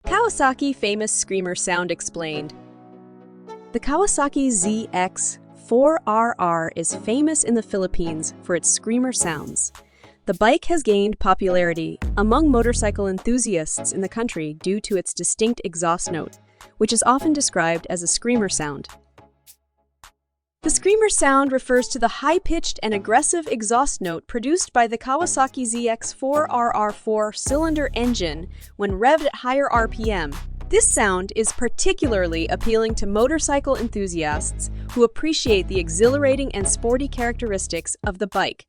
Kawasaki famous screamer sound explained. The Kawasaki ZX4RR is famous in the Philippines for its screamer sounds. The bike has gained popularity among motorcycle enthusiasts in the country due to its distinct exhaust note, which is often described as a screamer sound. The screamer sound refers to the high-pitched and aggressive exhaust note produced by the Kawasaki ZX4RR four-cylinder engine when revved at higher RPM. This sound is particularly appealing to motorcycle enthusiasts who appreciate the exhilarating and sporty characteristics of the bike.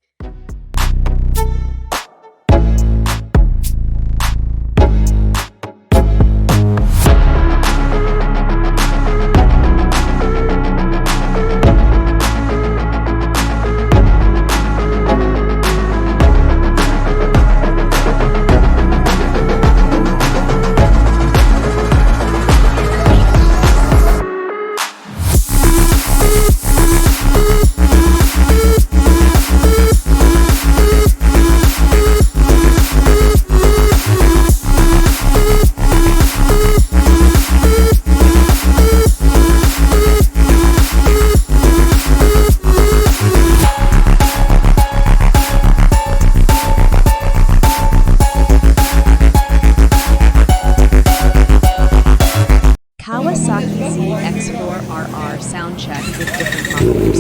Kawasaki ZX4RR sound check with different mufflers.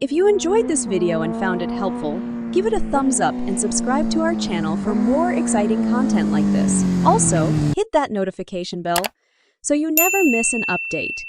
If you enjoyed this video and found it helpful, give it a thumbs up and subscribe to our channel for more exciting content like this. Also, hit that notification bell so you never miss an update.